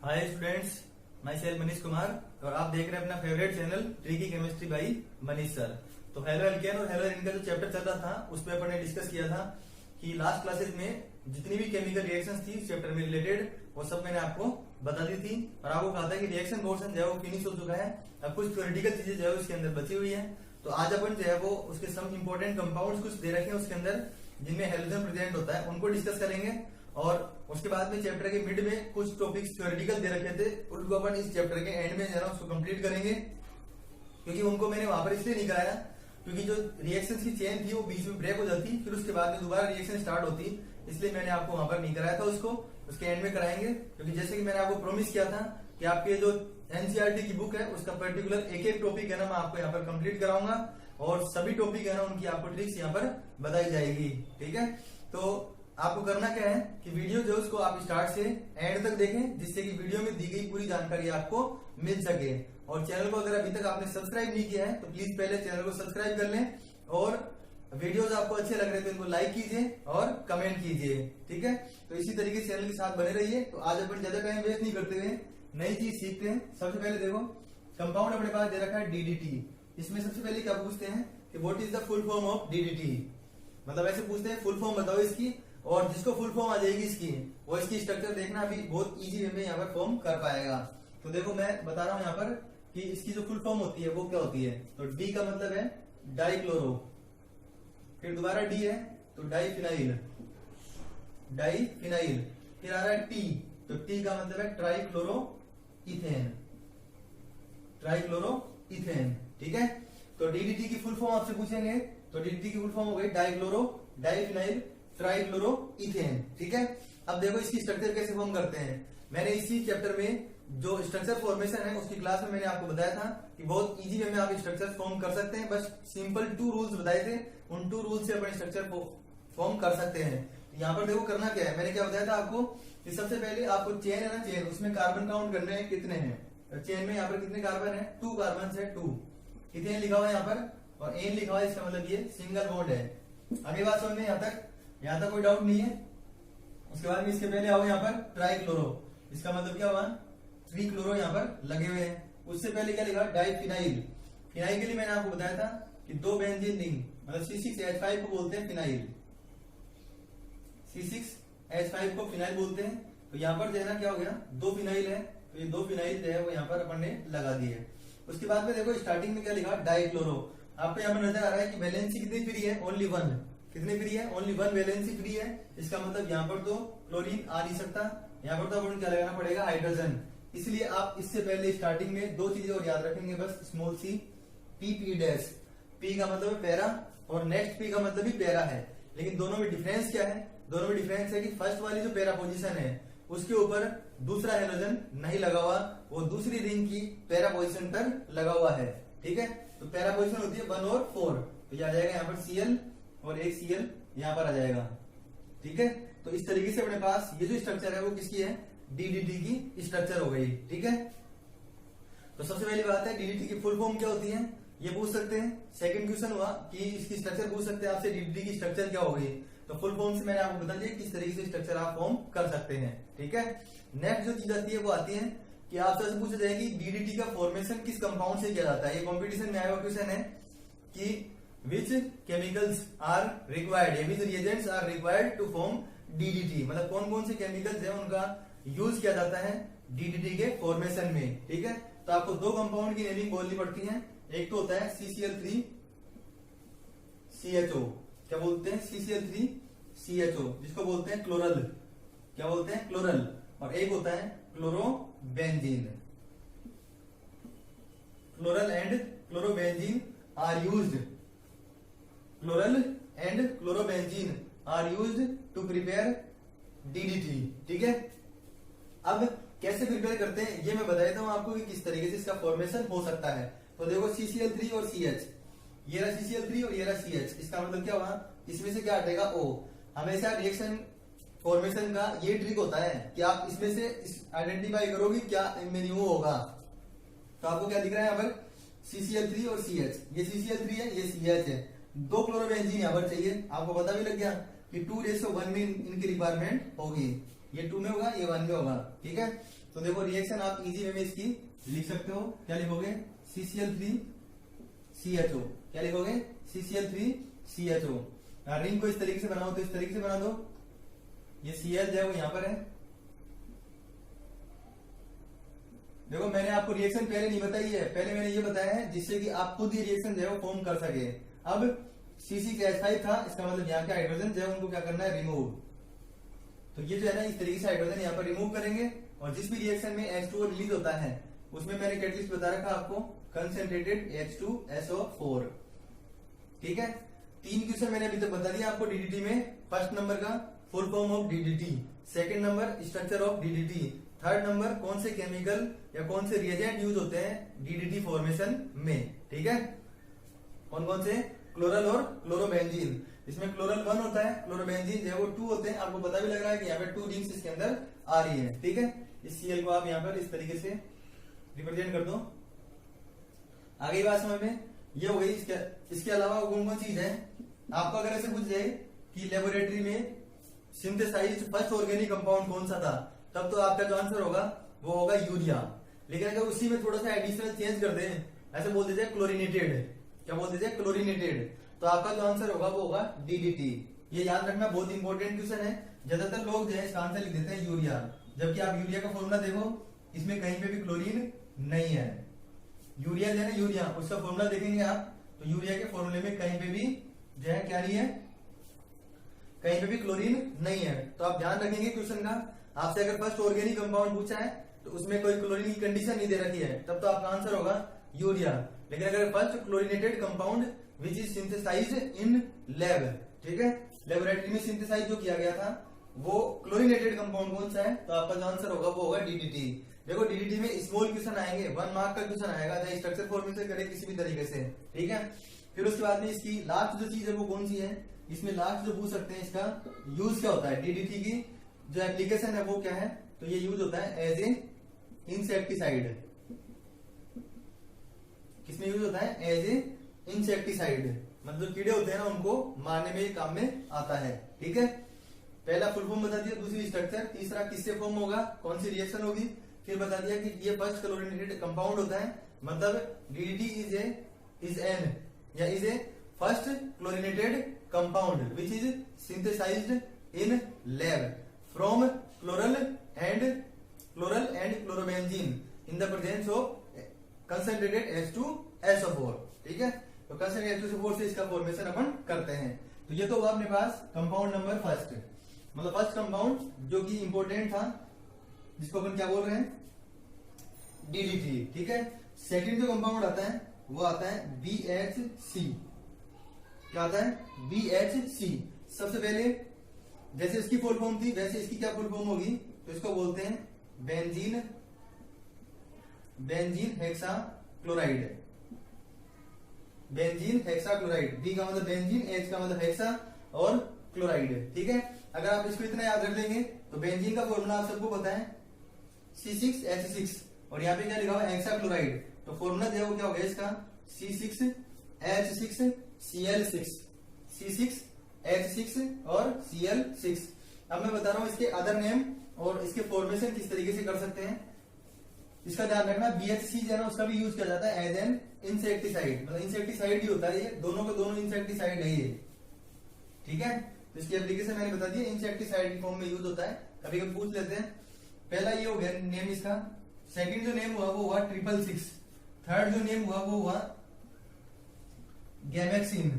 Hi students, my self Manish Kumar और आप देख रहे हैं अपना favourite channel tricky chemistry by Manish sir. तो हेलो एल्केन और हेलो एरिन का जो चैप्टर चल रहा था उस पर अपन ने डिस्कस किया था कि लास्ट क्लासेस में जितनी भी केमिकल रिएक्शंस थी इस चैप्टर में रिलेटेड वो सब मैंने आपको बता दी थी और आपको कहा था कि रिएक्शन पोर्शन जो है वो फिनिश हो चुका है। अब कुछ थ्योरेटिकल चीजें जो है उसके अंदर बची हुई है। तो आज अपन जो है वो उसके सम इंपोर्टेंट कंपाउंड्स कुछ दे रखे हैं उसके अंदर जिनमें हेलोजन प्रेजेंट होता है उनको डिस्कस करेंगे और उसके बाद में चैप्टर के मिड में कुछ टॉपिक्स थ्योरेटिकल दे रखे थे उनको अपन इस चैप्टर के एंड में जरा उसको कंप्लीट करेंगे, क्योंकि उनको मैंने वहां पर इसलिए नहीं कराया क्योंकि जो रिएक्शंस की चेन थी वो बीच में ब्रेक हो जाती, फिर उसके बाद में दोबारा रिएक्शन स्टार्ट होती, इसलिए मैंने आपको वहां पर नहीं कराया था। उसको उसके एंड में कराएंगे, क्योंकि जैसे कि मैंने आपको प्रॉमिस किया था कि आपके जो एनसीईआरटी की बुक है उसका पर्टिकुलर एक एक टॉपिक है ना मैं आपको यहाँ पर कंप्लीट कराऊंगा और सभी टॉपिक है ना उनकी आपको ट्रिक्स यहाँ पर बताई जाएगी। ठीक है, तो आपको करना क्या है कि वीडियो जो उसको आप स्टार्ट से एंड तक देखें, जिससे कि वीडियो में दी गई पूरी जानकारी आपको मिल सके। और चैनल को अगर अभी तक आपने सब्सक्राइब नहीं किया है तो प्लीज पहले चैनल को सब्सक्राइब कर लें और वीडियोस आपको अच्छे लग रहे हैं तो इनको लाइक कीजिए और कमेंट कीजिए। ठीक है, तो इसी तरीके से चैनल के साथ बने रहिए। तो आज अपन ज्यादा टाइम वेस्ट नहीं करते हुए नई चीज सीखते हैं। सबसे पहले देखो कंपाउंड अपने पास दे रखा है डीडीटी। इसमें सबसे पहले क्या पूछते हैं कि what is the full form of DDT, मतलब ऐसे पूछते हैं फुल फॉर्म बताओ इसकी, और जिसको फुल फॉर्म आ जाएगी इसकी वो इसकी स्ट्रक्चर देखना अभी बहुत इजी वे में यहाँ पर फॉर्म कर पाएगा। तो देखो मैं बता रहा हूं यहाँ पर कि इसकी जो फुल फॉर्म होती है वो क्या होती है। तो डी का मतलब है डाइक्लोरो, फिर दोबारा डी है तो डाइफिनाइल, डाइफिनाइल, फिर आ रहा है टी, तो टी का मतलब है ट्राइक्लोरो इथेन, ट्राइक्लोरो इथेन। ठीक है, तो डीडीटी की फुल फॉर्म आपसे पूछेंगे तो डीडीटी की फुल फॉर्म हो गई डाइक्लोरो डाइफिनाइल ट्राइक्लोरो इथेन। ठीक है, अब देखो इसकी स्ट्रक्चर कैसे फॉर्म करते हैं। मैंने इसी चैप्टर में जो स्ट्रक्चर फॉर्मेशन है उसकी क्लास में मैंने आपको बताया था कि बहुत इजी वे में आप स्ट्रक्चर फॉर्म कर सकते हैं। बस सिंपल 2 रूल्स बताए थे, उन 2 रूल्स से अपन स्ट्रक्चर फॉर्म कर सकते हैं। तो यहाँ पर देखो करना क्या है, मैंने क्या बताया था आपको कि सबसे पहले आपको चेन है ना, चेन उसमें कार्बन काउंट करने हैं कितने हैं। चेन में यहाँ पर कितने कार्बन है, 2 कार्बन है, 2 इथेन लिखा हुआ है यहाँ पर और एन लिखा हुआ है, इसका मतलब ये सिंगल बॉन्ड है। अगली बात समझ में यहाँ तक कोई डाउट नहीं है। उसके बाद में इसके पहले आओ यहाँ पर ट्राइक्लोरो, इसका मतलब क्या हुआ, 3 क्लोरो यहाँ पर लगे हुए हैं। उससे पहले क्या लिखा डाइफिनाइल, फिनाइल के लिए मैंने आपको बताया था कि 2 बेंजीन रिंग मतलब C6H5 को बोलते हैं फिनाइल, C6H5 को फिनाइल बोलते हैं। तो यहाँ पर जो है ना क्या हो गया, 2 फिनाइल है, तो ये 2 फिनाइल जो है वो यहाँ पर अपन ने लगा दिए। उसके बाद में देखो स्टार्टिंग में क्या लिखा डाइक्लोरो, आपको यहाँ पर नजर आ रहा है कि वैलेंसी कितनी फ्री है, ओनली 1, कितने फ्री है, ओनली 1 वैलेंसी फ्री है। इसका मतलब यहाँ पर तो क्लोरीन आ नहीं सकता, यहाँ पर तो अपन क्या लगाना पड़ेगा हाइड्रोजन। इसलिए आप इससे पहले स्टार्टिंग में 2 चीजें और याद रखेंगे बस, small C P dash, P का मतलब है पैरा और नेक्स्ट पी का मतलब भी पैरा है। लेकिन दोनों में डिफरेंस क्या है, दोनों में डिफरेंस है कि फर्स्ट वाली जो पैरा पोजीशन है उसके ऊपर दूसरा हेलोजन नहीं लगा हुआ, वो दूसरी रिंग की पैरा पोजीशन पर लगा हुआ है। ठीक है, तो पैरा पोजीशन होती है 1 और 4, तो यह आ जाएगा यहाँ पर Cl और एक Cl यहाँ पर आ जाएगा। ठीक है, तो इस तरीके से अपने पास ये जो स्ट्रक्चर है वो किसकी है, डीडीटी की स्ट्रक्चर हो गई। ठीक है, तो सबसे पहली बात है डीडीटी की फुल फॉर्म क्या होती है ये पूछ सकते हैं। सेकंड क्वेश्चन हुआ कि इसकी स्ट्रक्चर पूछ सकते हैं आपसे, डीडीटी की स्ट्रक्चर क्या हो गई। तो फुल फॉर्म से मैंने आपको बता दिया किस तरीके से स्ट्रक्चर आप फॉर्म कर सकते हैं। ठीक है, नेक्स्ट जो चीज आती है वो आती है कि आपसे पूछा जाएगी डीडीटी का फॉर्मेशन किस कंपाउंड से किया जाता है। ये कॉम्पिटिशन में आया हुआ क्वेश्चन है कि which chemicals are required, which reagents are required to form DDT, मतलब कौन कौन से केमिकल्स हैं उनका यूज किया जाता है डीडीटी के फॉर्मेशन में। ठीक है, तो आपको 2 कंपाउंड की नेमिंग बोलनी पड़ती है। एक तो होता है CCl3 CHO, क्या बोलते हैं CCl3 CHO, जिसको बोलते हैं क्लोरल, क्या बोलते हैं क्लोरल, और एक होता है chlorobenzene. Chloral and chlorobenzene are used, chloral and chlorobenzene are used to prepare DDT. ठीक है, अब कैसे प्रिपेयर करते हैं ये मैं बता देता हूं आपको कि किस तरीके से इसका फॉर्मेशन हो सकता है। तो देखो CCl3 और CH, ये रहा CCl3 और ये रहा CH, इसका मतलब क्या हुआ, इसमें से क्या हटेगा O। हमेशा रिएक्शन फॉर्मेशन का ये ट्रिक होता है कि आप इसमें से आइडेंटिफाई करोगे क्या इनमें न्यू होगा। तो आपको क्या दिख रहा है यहाँ पर CCl3 और CH, ये CCl3 है ये CH है, 2 क्लोरोबेंजीन यहाँ पर चाहिए। आपको पता भी लग गया कि 2:1 में इनकी रिक्वायरमेंट होगी, ये 2 में होगा ये 1 में होगा। ठीक है, तो देखो रिएक्शन आप इजी वे में इसकी लिख सकते हो। क्या लिखोगे? CCl3CHO। क्या लिखोगे? CCl3CHO। रिंग को इस तरीके से बनाओ तो इस तरीके से बना दो। ये Cl जो है वो यहां पर है। देखो मैंने आपको रिएक्शन पहले नहीं बताई है, पहले मैंने ये बताया है जिससे कि आप खुद ही रिएक्शन जो है वो फॉर्म कर सके। अब C6H5 था, इसका मतलब यहाँ के हाइड्रोजन जो है उनको क्या करना है? रिमूव। तो ये जो है ना इस तरीके से हाइड्रोजन यहाँ पर रिमूव करेंगे और जिस भी रिएक्शन में H2O रिलीज होता है उसमें मैंने कैटलिस्ट बता रखा आपको, कंसंट्रेटेड H2SO4। ठीक है, 3 क्वेश्चन मैंने अभी तक बता दिया आपको डीडीटी में। फर्स्ट नंबर का full form of DDT, second number structure of DDT, third number कौन से केमिकल या कौन से रिएजेंट यूज होते हैं डीडीटी फॉर्मेशन में। ठीक है, कौन कौन से? क्लोरल और क्लोरोबेंजीन। इसमें क्लोरल 1 होता है, क्लोरोबेंजीन जो है वो 2 होते हैं। आपको पता भी लग रहा है कि यहाँ पे 2 रिंग्स इसके अंदर आ रही है। ठीक है, इस Cl को आप यहाँ पर इस तरीके से रिप्रेजेंट कर दो। आगे बात समझ में ये हो गई। इसके अलावा कौन कौन चीज है आपको अगर ऐसे पूछ जाए कि लेबोरेटरी में सिंथेसाइज्ड फर्स्ट ऑर्गेनिक कंपाउंड कौन सा था, तब तो आपका जो आंसर होगा वो होगा यूरिया। लेकिन अगर उसी में थोड़ा सा एडिशनल चेंज कर दें, ऐसे बोल दीजिए क्लोरिनेटेड, क्या बोल दीजिए? क्लोरिनेटेड, तो आपका जो आंसर होगा वो होगा डीडीटी। ये याद रखना, बहुत इंपॉर्टेंट क्वेश्चन है। ज्यादातर लोग जो है इसका आंसर लिख देते हैं यूरिया, जबकि आप यूरिया का फॉर्मूला देखो, इसमें कहीं पे भी क्लोरीन नहीं है। यूरिया जो है ना, यूरिया उसका फॉर्मूला देखेंगे आप तो यूरिया के फॉर्मूले में कहीं पे भी जो है क्या नहीं है? कहीं पे भी क्लोरीन नहीं है। तो आप ध्यान रखेंगे क्वेश्चन का, आपसे अगर फर्स्ट ऑर्गेनिक कंपाउंड पूछा है तो उसमें कोई क्लोरीन की कंडीशन नहीं दे रखी है, तब तो आपका आंसर होगा यूरिया। लेकिन अगर first chlorinated compound which is synthesized in lab, ठीक है, लेबोरेटरी में सिंथेसाइज जो किया गया था वो क्लोरिनेटेड कंपाउंड कौन सा है, तो आपका जो आंसर होगा वो होगा डीडीटी। देखो डीडीटी में स्मॉल क्वेश्चन आएंगे, 1 मार्क का क्वेश्चन आएगा, चाहे स्ट्रक्चर फॉर्मेशन करे किसी भी तरीके से। ठीक है, फिर उसके बाद में इसकी लास्ट जो चीज है वो कौन सी है? इसमें लास्ट जो पूछ सकते हैं इसका यूज क्या होता है, डीडीटी की जो एप्लीकेशन है वो क्या है? तो ये यूज होता है एज ए इंसेक्टिसाइड। किसमें यूज होता है? एज ए इंसेक्टिसाइड, मतलब कीड़े होते हैं ना उनको मारने में काम में आता है। ठीक है, पहला फुल फॉर्म बता दिया, दूसरी स्ट्रक्चर, तीसरा किससे फॉर्म होगा, कौन सी रिएक्शन होगी, फिर बता दिया कि ये फर्स्ट क्लोरिनेटेड कंपाउंड होता है, मतलब डीडीटी इज एन या is a first chlorinated compound which is synthesized in lab from chloral and chlorobenzene in the presence of concentrated H2SO4। ठीक है, तो कंसंट्रेटेड H2SO4 से इसका फॉर्मेशन अपन करते हैं। तो ये तो हुआ अपने पास कंपाउंड नंबर फर्स्ट, मतलब फर्स्ट कंपाउंड जो कि इंपॉर्टेंट था, जिसको अपन क्या बोल रहे हैं? डीडीटी। ठीक है, सेकंड जो कंपाउंड आता है वो आता है BHC। क्या आता है? BHC। सबसे पहले जैसे इसकी फुल फॉर्म थी वैसे इसकी क्या फुल फॉर्म होगी, तो इसको बोलते हैं benzene hexachloride. Benzene hexachloride, B का मतलब बेंजीन, एच का मतलब हेक्सा और क्लोराइड। ठीक है, अगर आप इसको इतना याद रख लेंगे तो बेंजीन का फॉर्मूला आप सबको पता है C6H6, और यहाँ पे क्या लिखा हुआ है? Hexa chloride. तो फॉर्मूला जो है वो क्या हो गया इसका? C6H6Cl6, C6H6 और Cl6। अब मैं बता रहा हूं इसके अदर नेम और इसके फॉर्मेशन किस तरीके से कर सकते हैं, इसका ध्यान रखना। BHC जो है ना उसका भी यूज किया जाता है एज एन इंसेक्टिसाइड, मतलब इंसेक्टिसाइड ही होता है ये, दोनों के दोनों इंसेक्टिसाइड है ये। ठीक है, तो इसकी एप्लीकेशन मैंने बता दी, इंसेक्टिसाइड की फॉर्म में यूज होता है। कभी कभी पूछ लेते हैं। पहला ये हो गया नेम इसका, सेकंड जो नेम हुआ वो हुआ 666, थर्ड जो नेम हुआ वो हुआ गैमेक्सिन।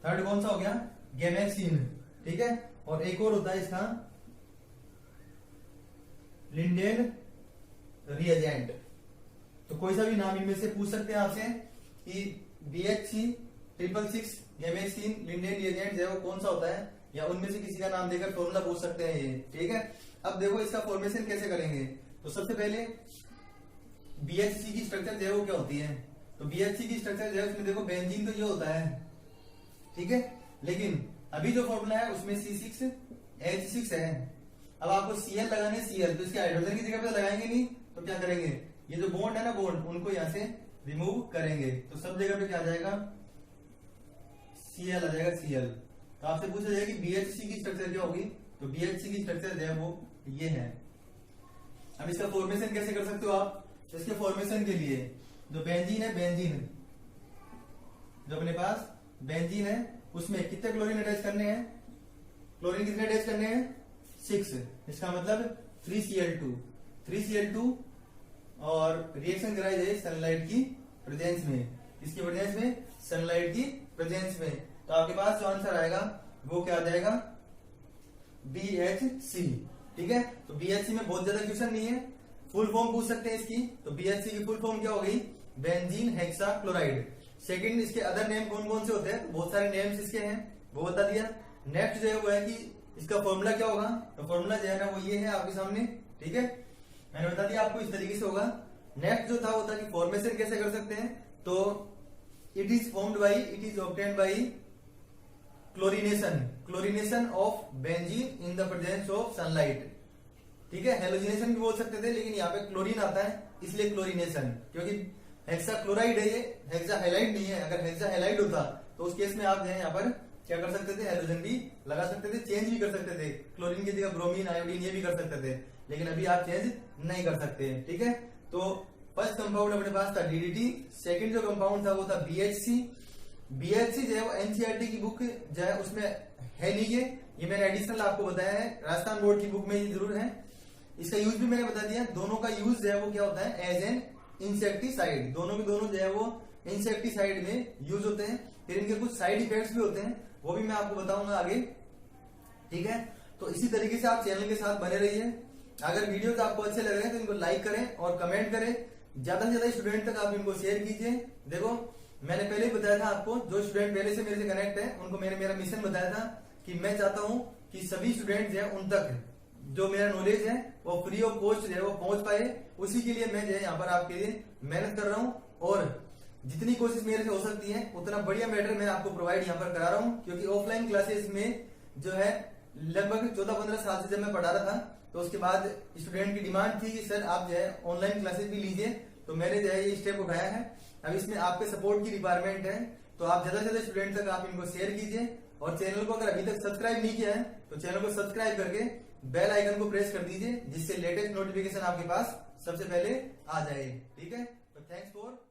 थर्ड कौन सा हो गया? गैमेक्सिन। ठीक है, और एक और होता है इसका लिंडेन रिएजेंट। तो कोई सा भी नाम इनमें से पूछ सकते हैं आपसे कि BHC 666 गैमेक्सिन लिंडेन रिएजेंट जो है वो कौन सा होता है, या उनमें से किसी का नाम देकर फॉर्मूला पूछ सकते हैं ये। ठीक है, अब देखो इसका फॉर्मेशन कैसे करेंगे। तो सबसे पहले BHC की स्ट्रक्चर जो है वो क्या होती है, तो BHC की स्ट्रक्चर जो है उसमें देखो बेंजीन तो ये होता है। ठीक है, लेकिन अभी जो फॉर्मूला है उसमें C6H6 है। अब आपको Cl लगाने, Cl तो इसके हाइड्रोजन की जगह पे लगाएंगे नहीं, तो क्या करेंगे, ये जो बॉन्ड है ना बॉन्ड, उनको यहां से रिमूव करेंगे, तो सब जगह पे क्या आ जाएगा? Cl आ जाएगा, Cl। तो आपसे पूछा जाएगा कि BHC की स्ट्रक्चर क्या होगी, तो BHC की स्ट्रक्चर जो है वो ये है। अब इसका फॉर्मेशन कैसे कर सकते हो आप? तो इसके फॉर्मेशन के लिए जो बेंजीन है, बेंजीन जो अपने पास बेंजीन है उसमें कितने क्लोरीन अटैच करने हैं? क्लोरीन कितने अटैच करने हैं? 6। इसका मतलब 3Cl2 3Cl2 और रिएक्शन कराई जाए सनलाइट की प्रेजेंस में, इसकी प्रेजेंस में, सनलाइट की प्रेजेंस में। तो आपके पास जो आंसर आएगा वो क्या आ जाएगा? BHC। ठीक है, तो BHC में बहुत ज्यादा क्वेश्चन नहीं है, फुल फॉर्म पूछ सकते हैं इसकी। तो BHC की फुल फॉर्म क्या हो गई? Benzene hexachloride. सेकंड, इसके अदर नेम कौन कौन से होते हैं? तो बहुत सारे नेम्स इसके हैं, वो बता दिया। नेक्स्ट जो है वो है कि इसका फॉर्मूला क्या होगा? तो फॉर्मूला जो है ना वो ये है आपके सामने। ठीक है, मैंने बता दिया आपको, इस तरीके से होगा। नेक्स्ट जो था वो था कि फॉर्मेशन कैसे कर सकते हैं? तो it is obtained by chlorination of benzene in the presence of sunlight. ठीक है, हेलोजिनेशन भी बोल सकते थे, लेकिन यहाँ पे क्लोरीन आता है इसलिए क्लोरीनेशन, क्योंकि हेक्साक्लोराइड है ये, हेक्साहेलाइड नहीं है। अगर हेक्साहेलाइड होता तो उस केस में आप जो है यहाँ पर क्या कर सकते थे? हेलोजन भी लगा सकते थे, चेंज भी कर सकते थे, क्लोरीन की जगह ब्रोमीन, आयोडीन ये भी कर सकते थे, लेकिन अभी आप चेंज नहीं कर सकते। ठीक है, तो फर्स्ट कंपाउंड अपने पास था DDT। सेकंड जो कंपाउंड था वो था BHC। BHC जो है वो NCERT की बुक जो है उसमें है नहीं, ये मैंने एडिशनल आपको बताया है, राजस्थान बोर्ड की बुक में ये जरूर है। इसका यूज भी मैंने बता दिया। दोनों का यूज जो है वो क्या होता है? As an insecticide. दोनों के दोनों जो है वो इंसेक्टिसाइड में यूज होते हैं। फिर इनके कुछ साइड इफेक्ट्स भी होते हैं, वो भी मैं आपको बताऊंगा आगे। ठीक है, तो इसी तरीके से आप चैनल के साथ बने रहिए। अगर वीडियोस आपको अच्छे लग रहे हैं तो इनको लाइक करें और कमेंट करें, ज्यादा से ज्यादा स्टूडेंट तक आप इनको शेयर कीजिए। देखो, मैंने पहले ही बताया था आपको, जो स्टूडेंट पहले से मेरे से कनेक्ट है उनको मैंने मेरा मिशन बताया था कि मैं चाहता हूं कि सभी स्टूडेंट जो है उन तक जो मेरा नॉलेज है वो फ्री ऑफ कॉस्ट जो है वो पहुंच पाए। उसी के लिए मैं जो है यहाँ पर आपके लिए मेहनत कर रहा हूँ, और जितनी कोशिश मेरे से हो सकती है उतना बढ़िया मैटर मैं आपको प्रोवाइड यहाँ पर करा रहा हूँ। क्योंकि ऑफलाइन क्लासेस में जो है लगभग 14-15 साल से जब मैं पढ़ा रहा था, तो उसके बाद स्टूडेंट की डिमांड थी कि सर आप जो है ऑनलाइन क्लासेस भी लीजिए, तो मैंने जो है ये स्टेप उठाया है। अब इसमें आपके सपोर्ट की रिक्वायरमेंट है, तो आप ज्यादा से ज्यादा स्टूडेंट तक आप इनको शेयर कीजिए। और चैनल को अगर अभी तक सब्सक्राइब नहीं किया है तो चैनल को सब्सक्राइब करके बेल आइकन को प्रेस कर दीजिए, जिससे लेटेस्ट नोटिफिकेशन आपके पास सबसे पहले आ जाए। ठीक है, तो थैंक्स फॉर